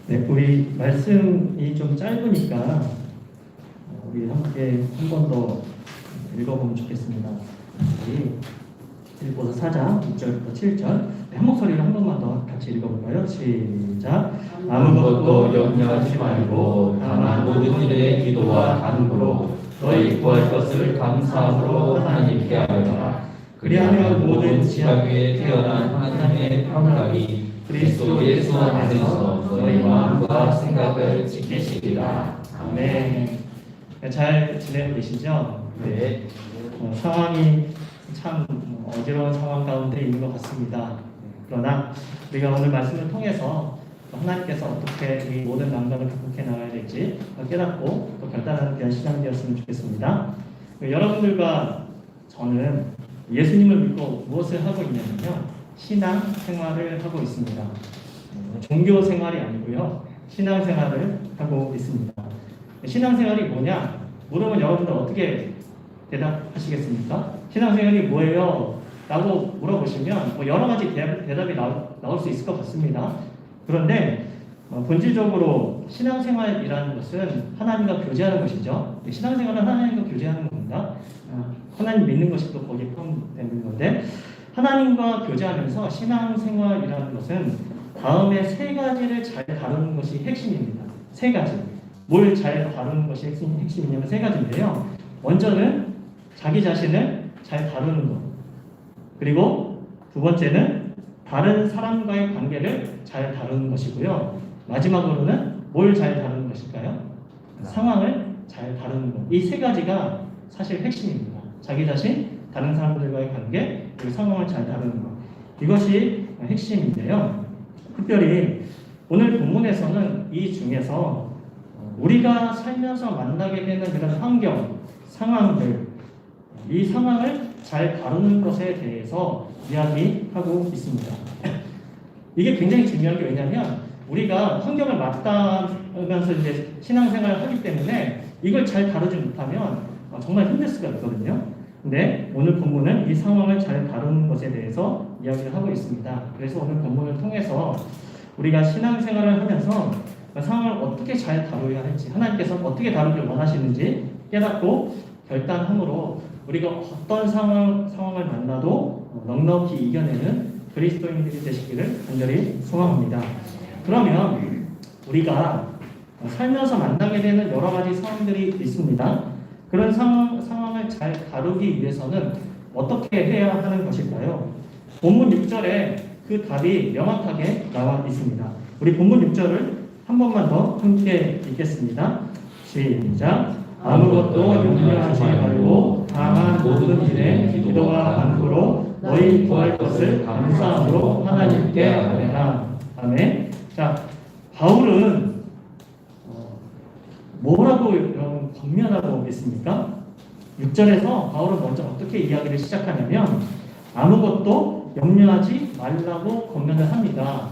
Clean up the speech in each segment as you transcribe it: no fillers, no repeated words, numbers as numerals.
네, 우리 말씀이 좀 짧으니까 우리 함께 한 번 더 읽어보면 좋겠습니다. 우리 빌립보서 4장 6절부터 7절 한 목소리로 한 번만 더 같이 읽어볼까요? 시작. 아무것도 염려하지 말고 다만 모든 일에 기도와 간구로 너희 구할 것을 감사함으로 하나님께 아뢰라. 그리하면 모든 지각 위에 태어난 하나님의 평강이 그리스도 예수 안에서 너희 마음과 생각을 지키시리라. 아멘. 잘 지내고 계시죠? 네. 상황이 참 어지러운 상황 가운데 있는 것 같습니다. 그러나 우리가 오늘 말씀을 통해서 하나님께서 어떻게 이 모든 난관을 극복해 나가야 될지 깨닫고 또 결단하는 귀한 시간이 되었으면 좋겠습니다. 여러분들과 저는 예수님을 믿고 무엇을 하고 있냐면요, 신앙 생활을 하고 있습니다. 종교 생활이 아니고요, 신앙 생활을 하고 있습니다. 신앙 생활이 뭐냐? 물으면 여러분들 어떻게 대답하시겠습니까? 신앙 생활이 뭐예요? 라고 물어보시면 여러 가지 대답이 나올 수 있을 것 같습니다. 그런데 본질적으로 신앙생활이라는 것은 하나님과 교제하는 것이죠. 신앙생활은 하나님과 교제하는 겁니다. 하나님 믿는 것이 또 거기에 포함되는 건데, 하나님과 교제하면서 신앙생활이라는 것은 다음에 세 가지를 잘 다루는 것이 핵심입니다. 세 가지. 뭘 잘 다루는 것이 핵심이냐면 세 가지인데요. 먼저는 자기 자신을 잘 다루는 것. 그리고 두 번째는 다른 사람과의 관계를 잘 다루는 것이고요. 마지막으로는 뭘 잘 다루는 것일까요? 상황을 잘 다루는 것. 이 세 가지가 사실 핵심입니다. 자기 자신, 다른 사람들과의 관계, 그리고 상황을 잘 다루는 것. 이것이 핵심인데요. 특별히 오늘 본문에서는 이 중에서 우리가 살면서 만나게 되는 그런 환경, 상황들, 이 상황을 잘 다루는 것에 대해서 이야기하고 있습니다. 이게 굉장히 중요한 게 왜냐하면 우리가 환경을 맞닿으면서 이제 신앙생활을 하기 때문에 이걸 잘 다루지 못하면 정말 힘들 수가 있거든요. 근데 오늘 본문은 이 상황을 잘 다루는 것에 대해서 이야기를 하고 있습니다. 그래서 오늘 본문을 통해서 우리가 신앙생활을 하면서 상황을 어떻게 잘 다루어야 할지, 하나님께서 어떻게 다루길 원하시는지 깨닫고 결단함으로 우리가 어떤 상황을 만나도 넉넉히 이겨내는 그리스도인들이 되시기를 간절히 소망합니다. 그러면 우리가 살면서 만나게 되는 여러 가지 상황들이 있습니다. 그런 상황을 잘 다루기 위해서는 어떻게 해야 하는 것일까요? 본문 6절에 그 답이 명확하게 나와 있습니다. 우리 본문 6절을 한 번만 더 함께 읽겠습니다. 시작. 아무것도 염려하지 말고 다만 모든 일에 기도와 간구로 너희 구할 것을 감사함으로 하나님께 아뢰라. 아멘. 자, 바울은 뭐라고 여러분 권면하고 있습니까? 6절에서 바울은 먼저 어떻게 이야기를 시작하냐면 아무것도 염려하지 말라고 권면을 합니다.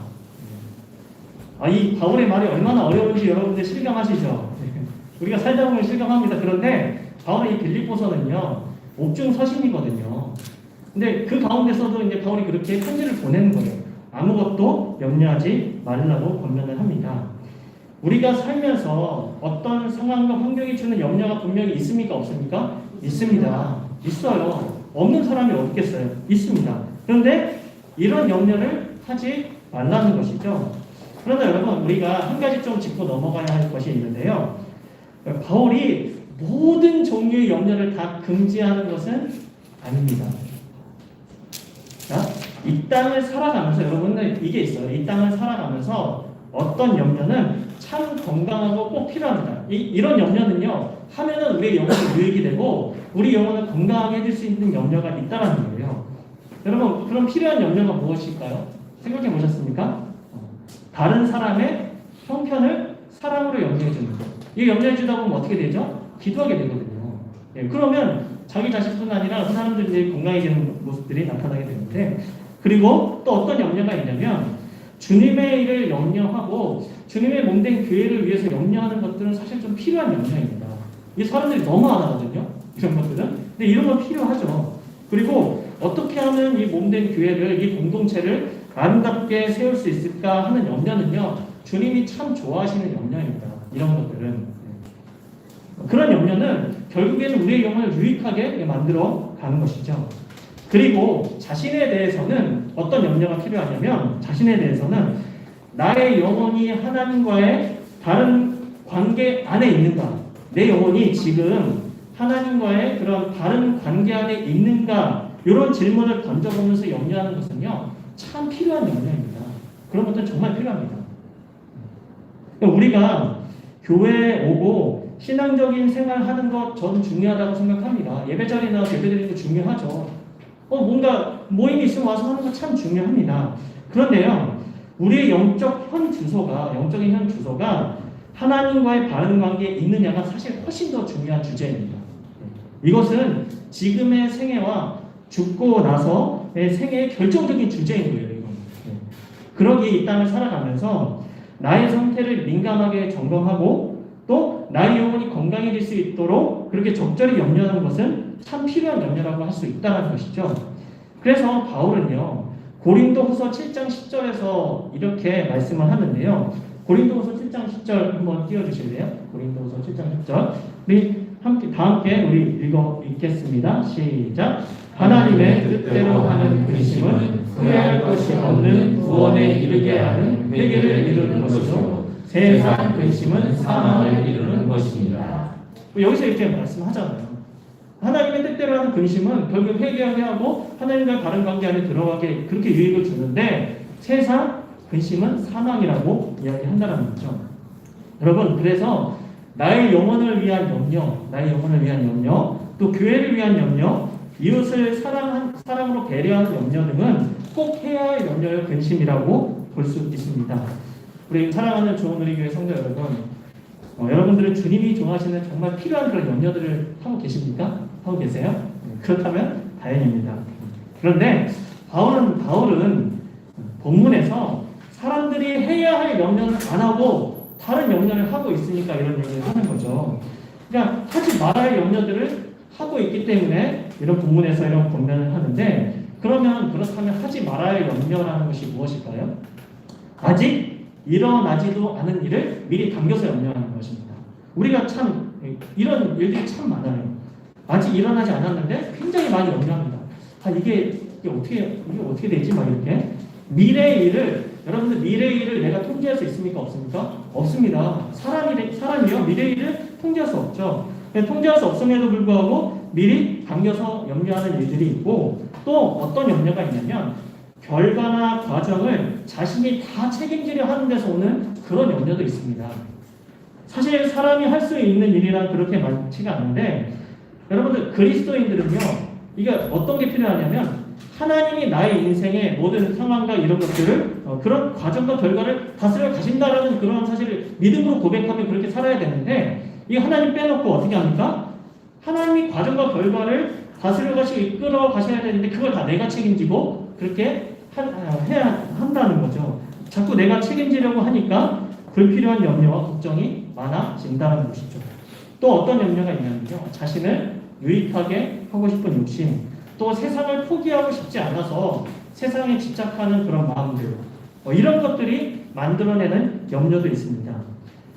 이 바울의 말이 얼마나 어려운지 여러분들 실감하시죠? 우리가 살다 보면 실감합니다. 그런데 바울의 이 빌립보서는요, 옥중서신이거든요. 근데 그 가운데서도 이제 바울이 그렇게 편지를 보내는 거예요. 아무것도 염려하지 말라고 권면을 합니다. 우리가 살면서 어떤 상황과 환경이 주는 염려가 분명히 있습니까? 없습니까? 있습니다. 있어요. 없는 사람이 어디 있겠어요? 있습니다. 그런데 이런 염려를 하지 말라는 것이죠. 그러나 여러분, 우리가 한 가지 좀 짚고 넘어가야 할 것이 있는데요. 바울이 모든 종류의 염려를 다 금지하는 것은 아닙니다. 자, 이 땅을 살아가면서 여러분들 이게 있어요. 이 땅을 살아가면서 어떤 염려는 참 건강하고 꼭 필요합니다. 이런 염려는요, 하면은 우리의 영혼이 유익이 되고 우리 영혼을 건강하게 해줄 수 있는 염려가 있다라는 거예요. 여러분, 그럼 필요한 염려가 무엇일까요? 생각해 보셨습니까? 다른 사람의 형편을 사랑으로 염려해 주는 것. 이 염려해 주다 보면 어떻게 되죠? 기도하게 되거든요. 그러면 자기 자신뿐 아니라 그 사람들이 건강해지는 모습들이 나타나게 되는데, 그리고 또 어떤 염려가 있냐면 주님의 일을 염려하고 주님의 몸된 교회를 위해서 염려하는 것들은 사실 좀 필요한 염려입니다. 이 사람들이 너무 안 하거든요. 이런 것들은. 근데 이런 건 필요하죠. 그리고 어떻게 하면 이 몸된 교회를, 이 공동체를 아름답게 세울 수 있을까 하는 염려는요, 주님이 참 좋아하시는 염려입니다. 이런 것들은. 그런 염려는 결국에는 우리의 영혼을 유익하게 만들어 가는 것이죠. 그리고 자신에 대해서는 어떤 염려가 필요하냐면, 자신에 대해서는 나의 영혼이 하나님과의 다른 관계 안에 있는가, 내 영혼이 지금 하나님과의 그런 다른 관계 안에 있는가, 이런 질문을 던져보면서 염려하는 것은요, 참 필요한 염려입니다. 그런 것들은 정말 필요합니다. 우리가 교회에 오고 신앙적인 생활하는 것 저는 중요하다고 생각합니다. 예배자리에 나와서 예배드리는 거 중요하죠. 뭔가 모임이 있으면 와서 하는 거 참 중요합니다. 그런데요, 우리의 영적인 현 주소가 하나님과의 바른 관계에 있느냐가 사실 훨씬 더 중요한 주제입니다. 이것은 지금의 생애와 죽고 나서의 생애의 결정적인 주제인 거예요. 이건. 그러기에 이 땅을 살아가면서 나의 상태를 민감하게 점검하고 또 나의 영혼이 건강해질 수 있도록 그렇게 적절히 염려하는 것은 참 필요한 염려라고 할 수 있다는 것이죠. 그래서 바울은요, 고린도후서 7장 10절에서 이렇게 말씀을 하는데요. 고린도후서 7장 10절 한번 띄워주실래요? 고린도후서 7장 10절. 우리 다 함께 우리 읽겠습니다. 시작. 하나님의 뜻대로 하는 근심은 후회할 것이 없는 구원에 이르게 하는 회개를 이루는 것이요 세상 근심은 사망을 이루는 것입니다. 여기서 이렇게 말씀하잖아요. 하나님의 뜻대로 하는 근심은 결국 회개하게 하고 하나님과 바른 관계 안에 들어가게 그렇게 유익을 주는데, 세상 근심은 사망이라고 이야기한다는 거죠. 여러분, 그래서 나의 영혼을 위한 염려, 또 교회를 위한 염려, 이웃을 사랑으로 배려하는 염려 등은 꼭 해야 할 염려의 근심이라고 볼 수 있습니다. 우리 사랑하는 좋은우리교회 성도 여러분, 여러분들은 주님이 좋아하시는 정말 필요한 그런 염려들을 하고 계십니까? 하고 계세요? 그렇다면 다행입니다. 그런데 바울은 본문에서 사람들이 해야 할 염려는 안 하고 다른 염려를 하고 있으니까 이런 얘기를 하는 거죠. 그러니까 하지 말아야 할 염려들을 하고 있기 때문에 이런 본문에서 이런 권면을 하는데, 그렇다면 하지 말아야 할 염려라는 것이 무엇일까요? 아직 일어나지도 않은 일을 미리 당겨서 염려하는 것입니다. 우리가 참 이런 일들이 참 많아요. 아직 일어나지 않았는데 굉장히 많이 염려합니다. 이게 어떻게 되지? 막 이렇게. 여러분들 미래의 일을 내가 통제할 수 있습니까? 없습니까? 없습니다. 사람이요, 미래의 일을 통제할 수 없죠. 통제할 수 없음에도 불구하고 미리 당겨서 염려하는 일들이 있고, 또 어떤 염려가 있냐면 결과나 과정을 자신이 다 책임지려 하는 데서 오는 그런 염려도 있습니다. 사실 사람이 할 수 있는 일이란 그렇게 많지가 않은데, 여러분들 그리스도인들은요, 이게 어떤 게 필요하냐면 하나님이 나의 인생의 모든 상황과 이런 것들을 그런 과정과 결과를 다스려 가신다라는 그런 사실을 믿음으로 고백하며 그렇게 살아야 되는데, 이 하나님 빼놓고 어떻게 합니까? 하나님이 과정과 결과를 다스려 가시고 이끌어 가셔야 되는데 그걸 다 내가 책임지고 그렇게 해야 한다는 거죠. 자꾸 내가 책임지려고 하니까 불필요한 염려와 걱정이 많아진다는 것이죠. 또 어떤 염려가 있냐면요, 자신을 유익하게 하고 싶은 욕심, 또 세상을 포기하고 싶지 않아서 세상에 집착하는 그런 마음들, 이런 것들이 만들어내는 염려도 있습니다.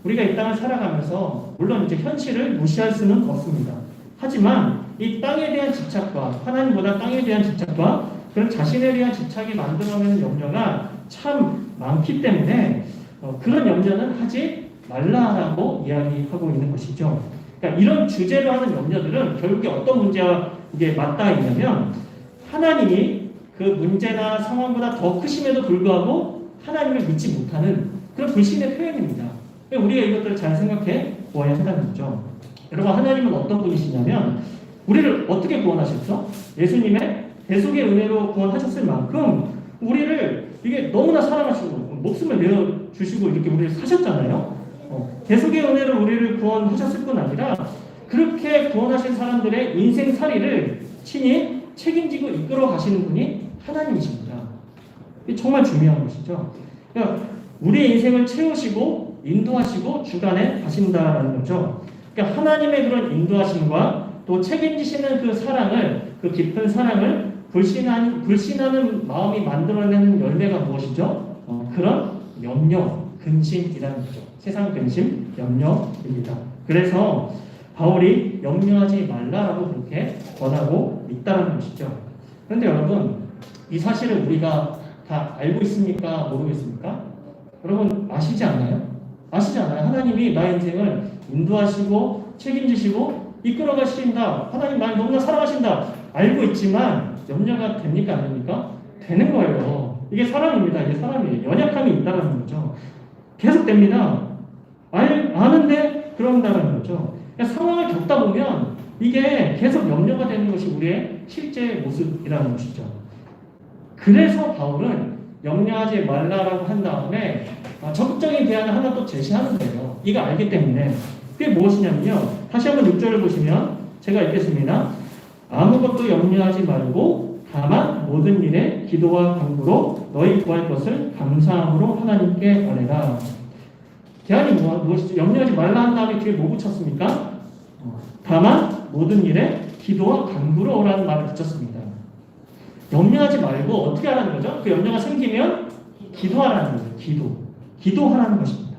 우리가 이 땅을 살아가면서 물론 이제 현실을 무시할 수는 없습니다. 하지만 이 땅에 대한 집착과 하나님보다 땅에 대한 집착과 그런 자신에 대한 집착이 만들어내는 염려가 참 많기 때문에 그런 염려는 하지 말라라고 이야기하고 있는 것이죠. 그러니까 이런 주제로 하는 염려들은 결국에 어떤 문제와 이게 맞닿아 있냐면, 하나님이 그 문제나 상황보다 더 크심에도 불구하고 하나님을 믿지 못하는 그런 불신의 표현입니다. 우리가 이것들을 잘 생각해 보아야 한다는 거죠. 여러분, 하나님은 어떤 분이시냐면 우리를 어떻게 구원하셨죠? 예수님의 대속의 은혜로 구원하셨을 만큼 우리를 이게 너무나 사랑하시고 목숨을 내어주시고 이렇게 우리를 사셨잖아요. 대속의 은혜로 우리를 구원하셨을 뿐 아니라 그렇게 구원하신 사람들의 인생살이를 친히 책임지고 이끌어 가시는 분이 하나님이십니다. 이게 정말 중요한 것이죠. 그러니까 우리의 인생을 채우시고 인도하시고 주관해 가신다는 거죠. 그러니까 하나님의 그런 인도하심과 또 책임지시는 그 사랑을, 그 깊은 사랑을 불신하는 마음이 만들어내는 열매가 무엇이죠? 그런 염려, 근심이라는 거죠. 세상 근심, 염려입니다. 그래서 바울이 염려하지 말라라고 그렇게 권하고 있다는 것이죠. 그런데 여러분, 이 사실을 우리가 다 알고 있습니까? 모르겠습니까? 여러분 아시지 않나요? 아시지 않아요? 하나님이 나의 인생을 인도하시고 책임지시고 이끌어 가신다. 하나님 나를 너무나 사랑하신다. 알고 있지만 염려가 됩니까? 안 됩니까? 되는 거예요. 이게 사람입니다. 이게 사람이에요. 연약함이 있다는 거죠. 계속 됩니다. 아는데 그런다는 거죠. 그러니까 상황을 겪다 보면 이게 계속 염려가 되는 것이 우리의 실제 모습이라는 것이죠. 그래서 바울은 염려하지 말라라고 한 다음에 적극적인 대안을 하나 또 제시하는 거예요. 이거 알기 때문에. 그게 무엇이냐면요. 다시 한번 6절을 보시면 제가 읽겠습니다. 아무것도 염려하지 말고 다만 모든 일에 기도와 간구로 너희 구할 것을 감사함으로 하나님께 아뢰라. 대안이 무엇이죠? 염려하지 말라 한 다음에 뒤에 뭐 붙였습니까? 다만 모든 일에 기도와 간구로 라는 말을 붙였습니다. 염려하지 말고 어떻게 하라는 거죠? 그 염려가 생기면 기도하라는 거죠. 기도하라는 것입니다.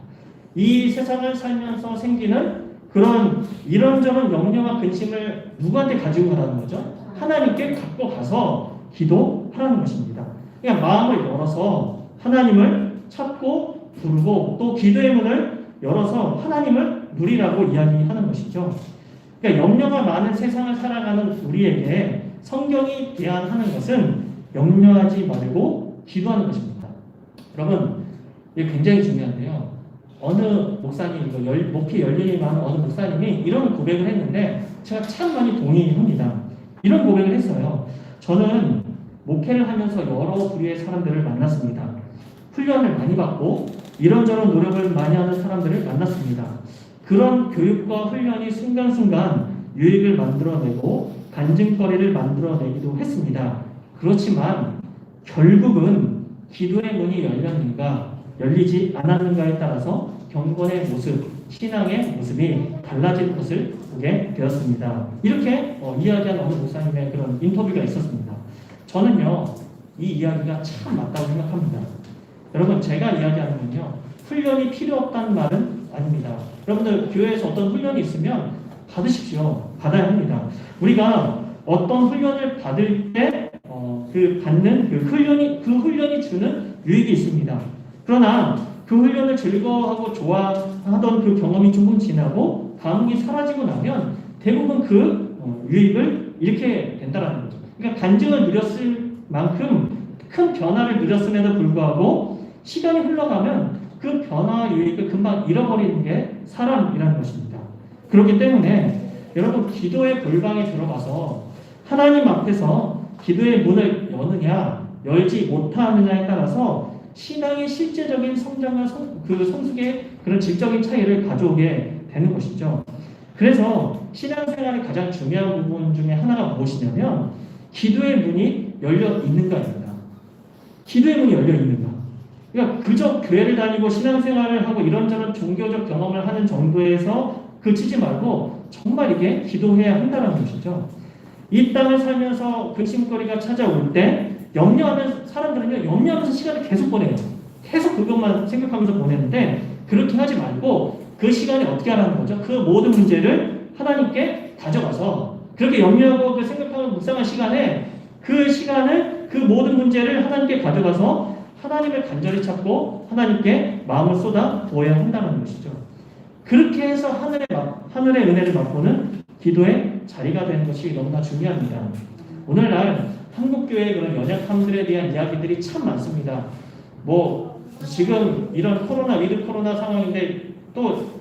이 세상을 살면서 생기는 그런 이런저런 염려와 근심을 누구한테 가지고 가라는 거죠? 하나님께 갖고 가서 기도하라는 것입니다. 그러니까 마음을 열어서 하나님을 찾고 부르고 또 기도의 문을 열어서 하나님을 누리라고 이야기하는 것이죠. 그러니까 염려가 많은 세상을 살아가는 우리에게 성경이 제안하는 것은 염려하지 말고 기도하는 것입니다. 여러분, 이게 굉장히 중요한데요. 어느 목사님, 목회 연륜이 많은 어느 목사님이 이런 고백을 했는데 제가 참 많이 동의합니다. 이런 고백을 했어요. 저는 목회를 하면서 여러 부류의 사람들을 만났습니다. 훈련을 많이 받고 이런저런 노력을 많이 하는 사람들을 만났습니다. 그런 교육과 훈련이 순간순간 유익을 만들어내고 간증거리를 만들어내기도 했습니다. 그렇지만 결국은 기도의 문이 열렸는가 열리지 않았는가에 따라서 경건의 모습, 신앙의 모습이 달라질 것을 보게 되었습니다. 이렇게 이야기한 어느 목사님의 그런 인터뷰가 있었습니다. 저는요, 이 이야기가 참 맞다고 생각합니다. 여러분, 제가 이야기하는 건요, 훈련이 필요 없다는 말은 아닙니다. 여러분들 교회에서 어떤 훈련이 있으면 받으십시오. 받아야 합니다. 우리가 어떤 훈련을 받을 때 받는 그 훈련이 주는 유익이 있습니다. 그러나 그 훈련을 즐거워하고 좋아하던 그 경험이 조금 지나고 감흥이 사라지고 나면 대부분 그 유익을 잃게 된다는 거죠. 그러니까 간증을 누렸을 만큼 큰 변화를 누렸음에도 불구하고 시간이 흘러가면 그 변화와 유익을 금방 잃어버리는 게 사람이라는 것입니다. 그렇기 때문에 여러분, 기도의 골방에 들어가서 하나님 앞에서 기도의 문을 여느냐 열지 못하느냐에 따라서 신앙의 실제적인 성장과 성숙의 그런 질적인 차이를 가져오게 되는 것이죠. 그래서 신앙생활의 가장 중요한 부분 중에 하나가 무엇이냐면 기도의 문이 열려 있는가입니다. 기도의 문이 열려 있는가. 그러니까 그저 교회를 다니고 신앙생활을 하고 이런저런 종교적 경험을 하는 정도에서 그치지 말고 정말 이게 기도해야 한다는 것이죠. 이 땅을 살면서 근심거리가 찾아올 때 사람들은요, 염려하면서 시간을 계속 보내요. 계속 그것만 생각하면서 보내는데 그렇게 하지 말고 그 시간에 어떻게 하라는 거죠? 그 모든 문제를 하나님께 가져가서 그렇게 염려하고 그 생각하고 묵상한 시간에 그 시간을 그 모든 문제를 하나님께 가져가서 하나님을 간절히 찾고 하나님께 마음을 쏟아 부어야 한다는 것이죠. 그렇게 해서 하늘의 은혜를 맛보는 기도의 자리가 되는 것이 너무나 중요합니다. 오늘날 한국교회의 그런 연약함들에 대한 이야기들이 참 많습니다. 지금 이런 위드 코로나 상황인데 또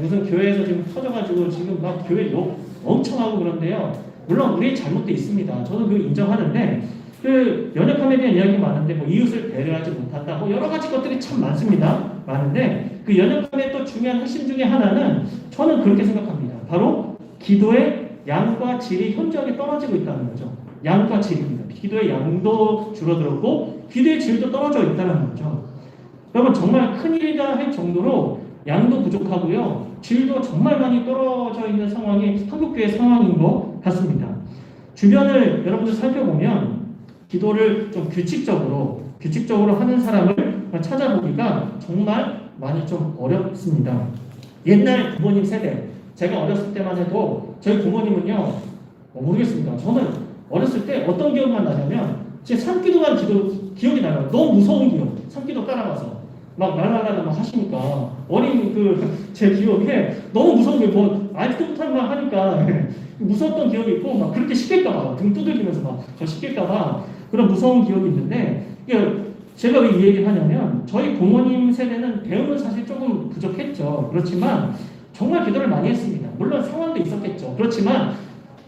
무슨 교회에서 지금 터져가지고 지금 막 교회 욕 엄청 하고 그런데요. 물론 우리의 잘못도 있습니다. 저도 그거 인정하는데 그 연약함에 대한 이야기 많은데 이웃을 배려하지 못한다. 여러 가지 것들이 참 많은데 그 연약함의 또 중요한 핵심 중에 하나는 저는 그렇게 생각합니다. 바로 기도의 양과 질이 현저하게 떨어지고 있다는 거죠. 양과 질입니다. 기도의 양도 줄어들었고 기도의 질도 떨어져 있다는 거죠. 여러분, 정말 큰일이다 할 정도로 양도 부족하고요. 질도 정말 많이 떨어져 있는 상황이 한국교회 상황인 것 같습니다. 주변을 여러분들 살펴보면 기도를 좀 규칙적으로 하는 사람을 찾아보기가 정말 많이 좀 어렵습니다. 옛날 부모님 세대, 제가 어렸을 때만 해도 저희 부모님은요, 모르겠습니다. 저는 어렸을 때 어떤 기억만 나냐면 제 산기도만 기억이 나요. 너무 무서운 기억. 산기도 따라가서 막 날라가고 막 하시니까 어린 제 기억에 너무 무서운 게 뭐 아직도 막 하니까 무서웠던 기억이 있고 막 그렇게 시킬까봐 등 두들기면서 막 저 시킬까봐 그런 무서운 기억이 있는데 제가 왜 이 얘기를 하냐면 저희 부모님 세대는 배움은 사실 조금 부족했죠. 그렇지만 정말 기도를 많이 했습니다. 물론 상황도 있었겠죠. 그렇지만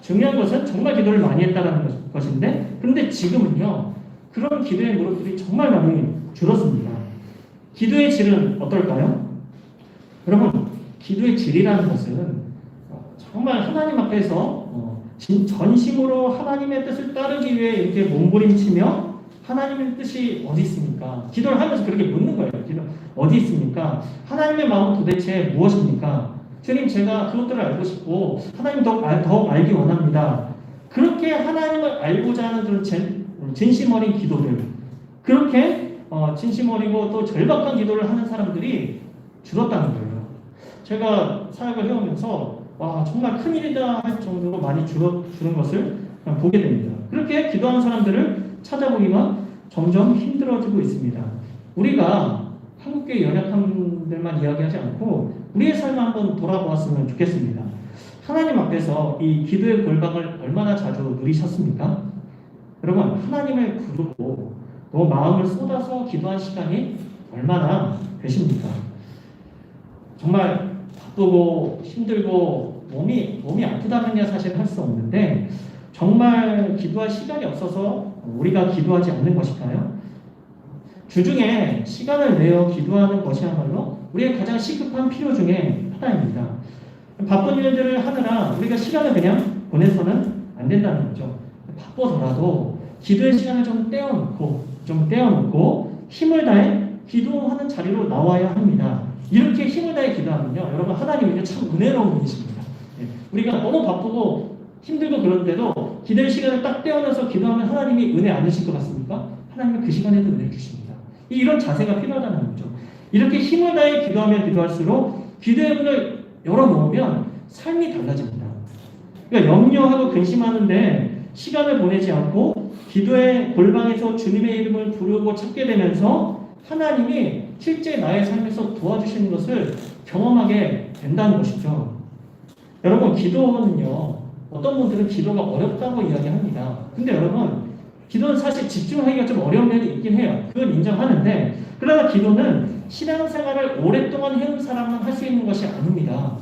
중요한 것은 정말 기도를 많이 했다는 것인데 그런데 지금은요. 그런 기도의 무릎들이 정말 많이 줄었습니다. 기도의 질은 어떨까요? 여러분, 기도의 질이라는 것은 정말 하나님 앞에서 전심으로 하나님의 뜻을 따르기 위해 이렇게 몸부림치며 하나님의 뜻이 어디 있습니까? 기도를 하면서 그렇게 묻는 거예요. 기도 어디 있습니까? 하나님의 마음은 도대체 무엇입니까? 주님, 제가 그것들을 알고 싶고 하나님 더욱 알기 원합니다. 그렇게 하나님을 알고자 하는 그런 진심 어린 기도들, 그렇게 진심 어리고 또 절박한 기도를 하는 사람들이 줄었다는 거예요. 제가 사역을 해오면서 와, 정말 큰일이다 할 정도로 많이 줄은 것을 보게 됩니다. 그렇게 기도하는 사람들을 찾아보기가 점점 힘들어지고 있습니다. 우리가 한국교회 연약함들만 이야기하지 않고 우리의 삶을 한번 돌아보았으면 좋겠습니다. 하나님 앞에서 이 기도의 골방을 얼마나 자주 누리셨습니까? 여러분, 하나님을 부르고 또 마음을 쏟아서 기도한 시간이 얼마나 되십니까? 정말 바쁘고 힘들고 몸이 아프다면야 사실 할 수 없는데 정말 기도할 시간이 없어서 우리가 기도하지 않는 것일까요? 주중에 시간을 내어 기도하는 것이야말로 우리의 가장 시급한 필요 중에 하나입니다. 바쁜 일들을 하느라 우리가 시간을 그냥 보내서는 안 된다는 거죠. 바쁘더라도 기도의 시간을 좀 떼어놓고 힘을 다해 기도하는 자리로 나와야 합니다. 이렇게 힘을 다해 기도하면요, 여러분 하나님은요 참 은혜로운 분이십니다. 우리가 너무 바쁘고 힘들고 그런데도 기도의 시간을 딱 떼어내서 기도하면 하나님이 은혜 안 주실 것 같습니까? 하나님은 그 시간에도 은혜 주십니다. 이런 자세가 필요하다는 거죠. 이렇게 힘을 다해 기도하면 기도할수록 기도의 문을 열어놓으면 삶이 달라집니다. 그러니까 염려하고 근심하는데 시간을 보내지 않고 기도의 골방에서 주님의 이름을 부르고 찾게 되면서 하나님이 실제 나의 삶에서 도와주시는 것을 경험하게 된다는 것이죠. 여러분, 기도는요, 어떤 분들은 기도가 어렵다고 이야기합니다. 근데 여러분, 기도는 사실 집중하기가 좀 어려운 면이 있긴 해요. 그건 인정하는데, 그러나 기도는 신앙생활을 오랫동안 해온 사람만 할 수 있는 것이 아닙니다.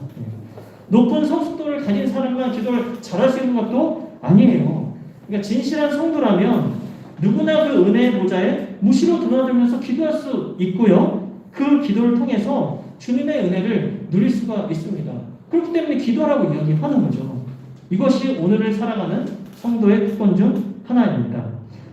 높은 성숙도를 가진 사람만 기도를 잘할 수 있는 것도 아니에요. 그러니까 진실한 성도라면 누구나 그 은혜의 보좌에 무시로 드나들면서 기도할 수 있고요. 그 기도를 통해서 주님의 은혜를 누릴 수가 있습니다. 그렇기 때문에 기도하라고 이야기하는 거죠. 이것이 오늘을 살아가는 성도의 특권 중 하나입니다.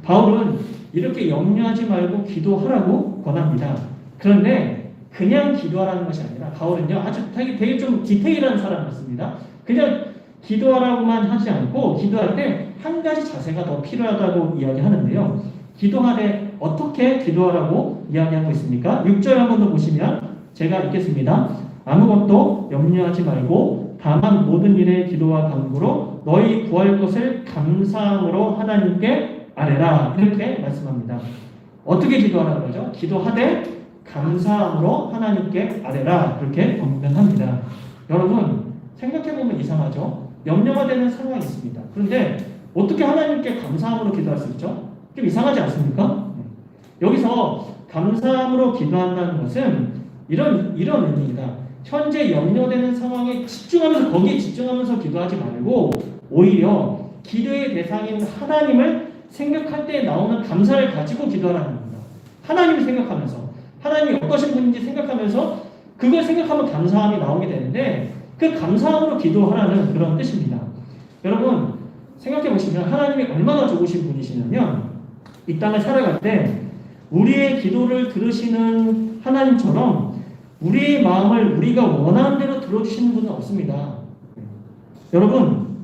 바울은 이렇게 염려하지 말고 기도하라고 권합니다. 그런데 그냥 기도하라는 것이 아니라 바울은요 아주 되게 좀 디테일한 사람이었습니다. 그냥 기도하라고만 하지 않고 기도할 때 한 가지 자세가 더 필요하다고 이야기하는데요. 기도하되 어떻게 기도하라고 이야기하고 있습니까? 6절 한번 더 보시면 제가 읽겠습니다. 아무것도 염려하지 말고 다만 모든 일에 기도와 간구로 너희 구할 것을 감사함으로 하나님께 아뢰라. 이렇게 말씀합니다. 어떻게 기도하라는 거죠? 기도하되 감사함으로 하나님께 아뢰라. 그렇게 권면합니다. 여러분, 생각해보면 이상하죠? 염려가 되는 상황이 있습니다. 그런데 어떻게 하나님께 감사함으로 기도할 수 있죠? 좀 이상하지 않습니까? 여기서 감사함으로 기도한다는 것은 이런 의미입니다. 현재 염려되는 상황에 거기에 집중하면서 기도하지 말고 오히려 기도의 대상인 하나님을 생각할 때 나오는 감사를 가지고 기도하라는 겁니다. 하나님을 생각하면서 하나님이 어떠신 분인지 생각하면서 그걸 생각하면 감사함이 나오게 되는데 그 감사함으로 기도하라는 그런 뜻입니다. 여러분 생각해 보시면 하나님이 얼마나 좋으신 분이시냐면 이 땅을 살아갈 때 우리의 기도를 들으시는 하나님처럼 우리의 마음을 우리가 원하는 대로 들어주시는 분은 없습니다. 여러분,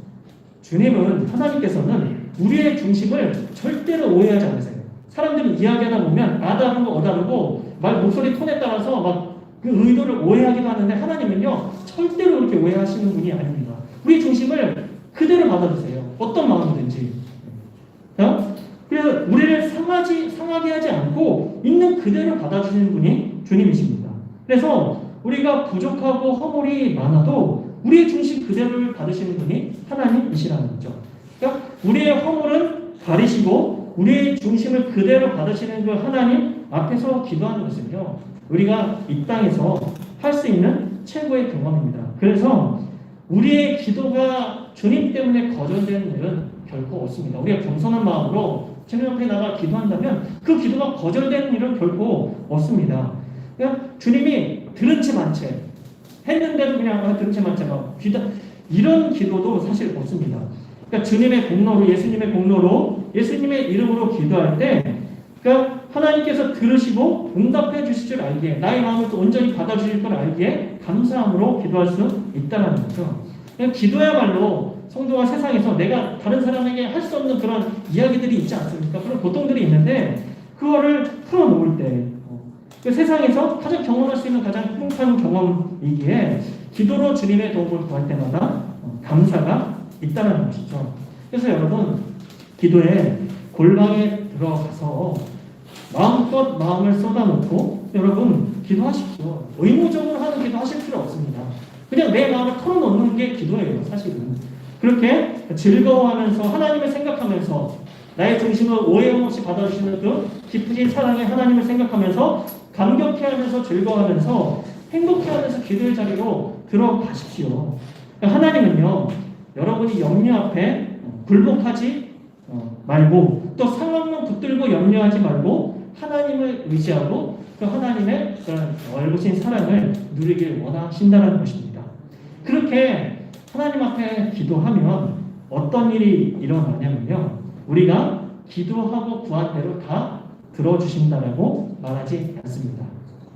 주님은 하나님께서는 우리의 중심을 절대로 오해하지 않으세요. 사람들이 이야기하다 보면 아다르고 어다르고 말 목소리 톤에 따라서 막 그 의도를 오해하기도 하는데 하나님은요 절대로 그렇게 오해하시는 분이 아닙니다. 우리 중심을 그대로 받아주세요. 어떤 마음이든지. 그래서 우리를 상하게 하지 않고 있는 그대로 받아주시는 분이 주님이십니다. 그래서 우리가 부족하고 허물이 많아도 우리의 중심 그대로를 받으시는 분이 하나님이시라는 거죠. 그러니까 우리의 허물은 가리시고 우리의 중심을 그대로 받으시는 그 하나님 앞에서 기도하는 것은요 우리가 이 땅에서 할 수 있는 최고의 경험입니다. 그래서 우리의 기도가 주님 때문에 거절되는 일은 결코 없습니다. 우리가 겸손한 마음으로 주님 앞에 나가 기도한다면 그 기도가 거절되는 일은 결코 없습니다. 그러니까 주님이 들은 채 만 채 했는데도 그냥 들은 채 만 채 막 이런 기도도 사실 없습니다. 그러니까 주님의 공로로 예수님의 공로로 예수님의 이름으로 기도할 때 그러니까 하나님께서 들으시고 응답해 주실 줄 알기에 나의 마음을 또 온전히 받아주실 걸 알기에 감사함으로 기도할 수 있다는 거죠. 그냥 기도야말로 성도가 세상에서 내가 다른 사람에게 할 수 없는 그런 이야기들이 있지 않습니까? 그런 고통들이 있는데 그거를 풀어놓을 때 그 세상에서 가장 경험할 수 있는 가장 행복한 경험이기에 기도로 주님의 도움을 구할 때마다 감사가 있다는 것이죠. 그래서 여러분 기도에 골방에 들어가서 마음껏 마음을 쏟아놓고 여러분 기도하십시오. 의무적으로 하는 기도 하실 필요 없습니다. 그냥 내 마음을 털어놓는 게 기도예요. 사실은 그렇게 즐거워하면서 하나님을 생각하면서 나의 중심을 오해 없이 받아주시는 그 깊으신 사랑의 하나님을 생각하면서 감격해하면서 즐거워하면서 행복해하면서 기도의 자리로 들어가십시오. 하나님은요 여러분이 염려 앞에 굴복하지 말고 또 상황만 붙들고 염려하지 말고 하나님을 의지하고 그 하나님의 그런 넓으신 사랑을 누리길 원하신다는 것입니다. 그렇게 하나님 앞에 기도하면 어떤 일이 일어나냐면요 우리가 기도하고 구한 대로 다 들어주신다라고 말하지 않습니다.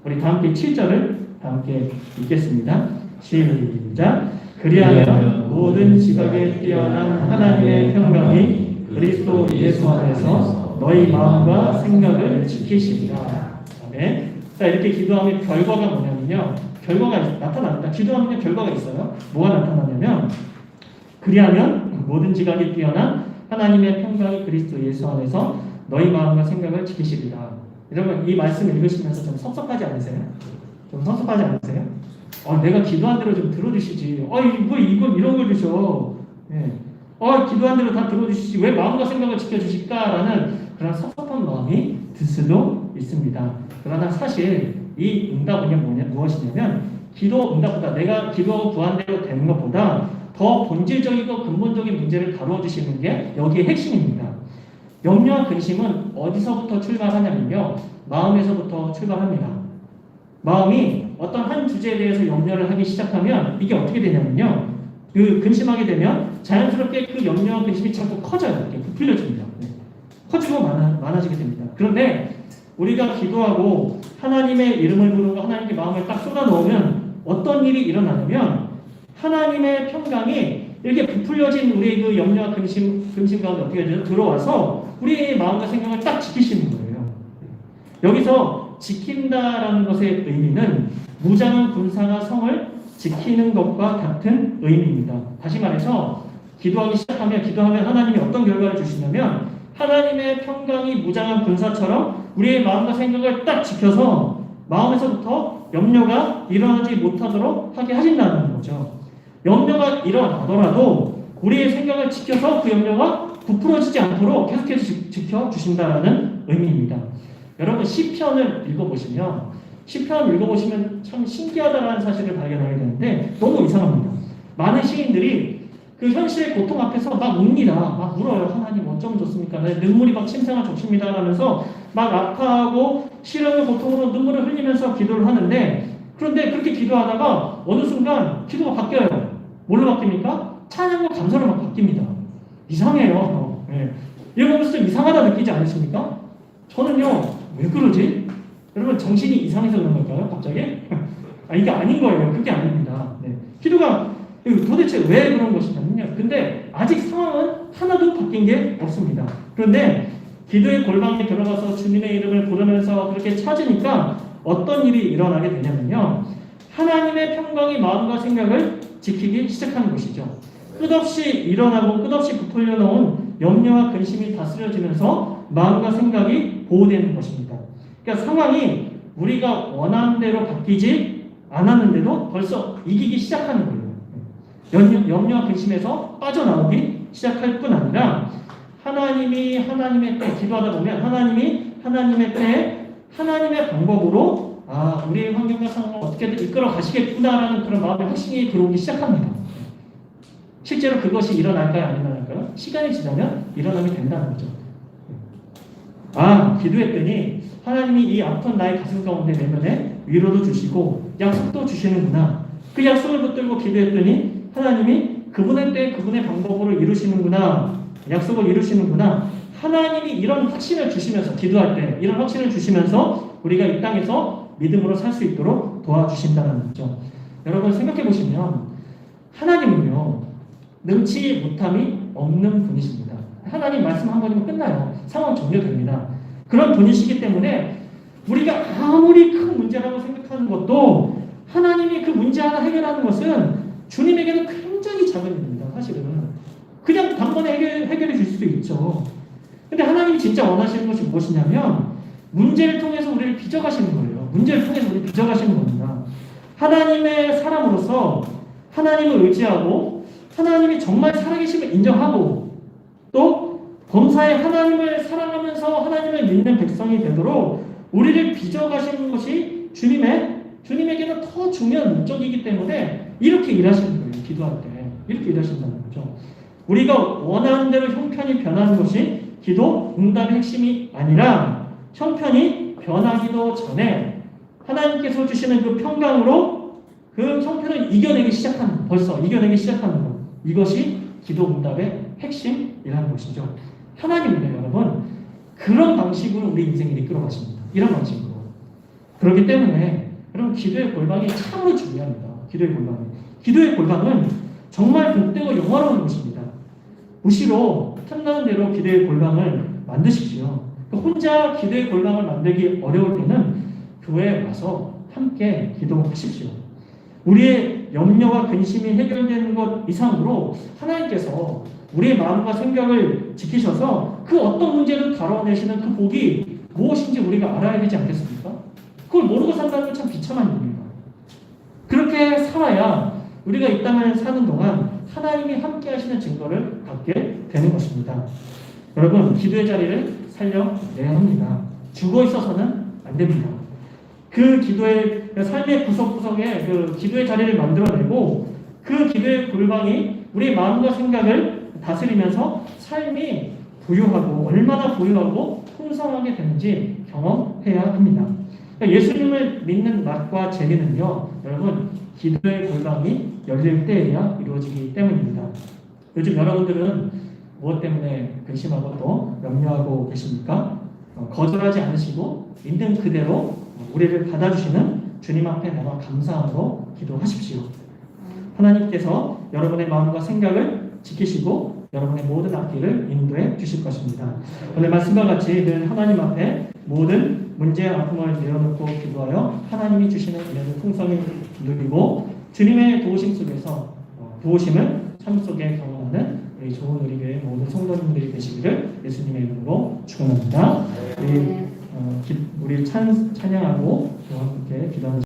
우리 다 함께 7절을 다 함께 읽겠습니다. 시작. 그리하면 모든 지각에 뛰어난 하나님의 평강이 그리스도 예수 안에서 너희 마음과 생각을 지키시리라. 아멘. 자 이렇게 기도하면 결과가 뭐냐면요. 결과가 나타납니다. 기도하면 결과가 있어요. 뭐가 나타나냐면 그리하면 모든 지각에 뛰어난 하나님의 평강이 그리스도 예수 안에서 너희 마음과 생각을 지키시리라. 여러분 이 말씀 읽으시면서 좀 섭섭하지 않으세요? 좀 섭섭하지 않으세요? 내가 기도한 대로 좀 들어주시지. 이거 이런 걸 주셔. 예. 기도한 대로 다 들어주시지. 왜 마음과 생각을 지켜주실까라는 그런 섭섭한 마음이 들 수도 있습니다. 그러나 사실 이 응답은 무엇이냐면 기도 응답보다 내가 기도하고 구한 대로 되는 것보다 더 본질적이고 근본적인 문제를 다루어 주시는 게 여기의 핵심입니다. 염려와 근심은 어디서부터 출발하냐면요. 마음에서부터 출발합니다. 마음이 어떤 한 주제에 대해서 염려를 하기 시작하면 이게 어떻게 되냐면요. 그 근심하게 되면 자연스럽게 그 염려와 근심이 자꾸 커져요. 이렇게 부풀려집니다. 커지고 많아지게 됩니다. 그런데 우리가 기도하고 하나님의 이름을 부르고 하나님께 마음을 딱 쏟아놓으면 어떤 일이 일어나냐면 하나님의 평강이 이렇게 부풀려진 우리의 그 염려와 근심 가운데 어떻게 되죠? 들어와서 우리의 마음과 생각을 딱 지키시는 거예요. 여기서 지킨다라는 것의 의미는 무장한 군사가 성을 지키는 것과 같은 의미입니다. 다시 말해서 기도하면 하나님이 어떤 결과를 주시냐면 하나님의 평강이 무장한 군사처럼 우리의 마음과 생각을 딱 지켜서 마음에서부터 염려가 일어나지 못하도록 하게 하신다는 거죠. 염려가 일어나더라도 우리의 생각을 지켜서 그 염려가 부풀어지지 않도록 계속해서 지켜주신다는 의미입니다. 여러분 시편을 읽어보시면 참 신기하다는 사실을 발견하게 되는데 너무 이상합니다. 많은 시인들이 그 현실의 고통 앞에서 막 웁니다. 막 울어요. 하나님 어쩌면 좋습니까? 눈물이 막 침상을 적십니다 하면서 막 아파하고 시련의 고통으로 눈물을 흘리면서 기도를 하는데 그런데 그렇게 기도하다가 어느 순간 기도가 바뀌어요. 뭘로 바뀝니까? 찬양과 감사로 막 바뀝니다. 이상해요. 이거 보면서 좀 이상하다 느끼지 않으십니까? 저는요 왜 그러지? 여러분 정신이 이상해서 그런 걸까요? 갑자기? 이게 아닌 거예요. 그게 아닙니다. 기도가 도대체 왜 그런 것이냐면요. 근데 아직 상황은 하나도 바뀐 게 없습니다. 그런데 기도의 골방에 들어가서 주님의 이름을 부르면서 그렇게 찾으니까 어떤 일이 일어나게 되냐면요. 하나님의 평강이 마음과 생각을 지키기 시작하는 것이죠. 끝없이 일어나고 끝없이 부풀려 놓은 염려와 근심이 다스려지면서 마음과 생각이 보호되는 것입니다. 그러니까 상황이 우리가 원하는 대로 바뀌지 않았는데도 벌써 이기기 시작하는 거예요. 염려와 근심에서 빠져나오기 시작할 뿐 아니라 하나님이 하나님의 때 기도하다 보면 하나님이 하나님의 때 하나님의 방법으로 우리의 환경과 상황을 어떻게든 이끌어 가시겠구나라는 그런 마음의 확신이 들어오기 시작합니다. 실제로 그것이 일어날까요? 안 일어날까요? 시간이 지나면 일어나게 된다는 거죠. 기도했더니 하나님이 이 아픈 나의 가슴 가운데 내면에 위로도 주시고 약속도 주시는구나. 그 약속을 붙들고 기도했더니 하나님이 그분의 때 그분의 방법으로 이루시는구나. 약속을 이루시는구나. 하나님이 이런 확신을 주시면서 기도할 때 이런 확신을 주시면서 우리가 이 땅에서 믿음으로 살 수 있도록 도와주신다는 거죠. 여러분 생각해 보시면 하나님은요 능치 못함이 없는 분이십니다. 하나님 말씀 한 번이면 끝나요. 상황 종료됩니다. 그런 분이시기 때문에 우리가 아무리 큰 문제라고 생각하는 것도 하나님이 그 문제 하나 해결하는 것은 주님에게는 굉장히 작은 일입니다. 사실은 그냥 단번에 해결해 줄 수도 있죠. 근데 하나님이 진짜 원하시는 것이 무엇이냐면 문제를 통해서 우리를 빚어가시는 거예요. 문제를 통해서 우리를 빚어가시는 겁니다. 하나님의 사람으로서 하나님을 의지하고 하나님이 정말 살아계심을 인정하고 또 범사에 하나님을 사랑하면서 하나님을 믿는 백성이 되도록 우리를 빚어가시는 것이 주님에게는 더 중요한 목적이기 때문에 이렇게 일하시는 거예요. 기도할 때 이렇게 일하신다는 거죠. 우리가 원하는 대로 형편이 변하는 것이 기도 응답의 핵심이 아니라 형편이 변하기도 전에 하나님께서 주시는 그 평강으로 그 형편을 이겨내기 시작하는 것, 벌써 이겨내기 시작하는 것, 이것이 기도 응답의 핵심이라는 것이죠. 하나님은요, 여러분, 그런 방식으로 우리 인생을 이끌어 가십니다. 이런 방식으로. 그렇기 때문에 여러분 기도의 골방이 참으로 중요합니다. 기도의 골방은 정말 복되고 영화로운 것입니다. 무시로 틈나는 대로 기도의 골방을 만드십시오. 혼자 기도의 골방을 만들기 어려울 때는 교회에 와서 함께 기도하십시오. 우리의 염려와 근심이 해결되는 것 이상으로 하나님께서 우리의 마음과 생각을 지키셔서 그 어떤 문제를 다뤄내시는 그 복이 무엇인지 우리가 알아야 되지 않겠습니까? 그걸 모르고 산다는 건 참 비참한 일입니다. 그렇게 살아야 우리가 이 땅을 사는 동안 하나님이 함께 하시는 증거를 갖게 되는 것입니다. 여러분, 기도의 자리를 살려내야 합니다. 죽어 있어서는 안 됩니다. 그 기도의 삶의 구석구석에 그 기도의 자리를 만들어내고 그 기도의 골방이 우리 마음과 생각을 다스리면서 삶이 부유하고 얼마나 부유하고 풍성하게 되는지 경험해야 합니다. 그러니까 예수님을 믿는 맛과 재미는요, 여러분 기도의 골방이 열릴 때에야 이루어지기 때문입니다. 요즘 여러분들은 무엇 때문에 근심하고 또 염려하고 계십니까? 거절하지 않으시고 있는 그대로 우리를 받아주시는 주님 앞에 나와 감사함으로 기도하십시오. 하나님께서 여러분의 마음과 생각을 지키시고 여러분의 모든 앞길을 인도해 주실 것입니다. 오늘 말씀과 같이 늘 하나님 앞에 모든 문제와 아픔을 내려놓고 기도하여 하나님이 주시는 은혜를 풍성히 누리고 주님의 도우심 속에서 도우심을 삶 속에 경험하는 우리 좋은 우리 교회 모든 성도님들이 되시기를 예수님의 이름으로 축원합니다. 우리 찬양하고 함께 기도하는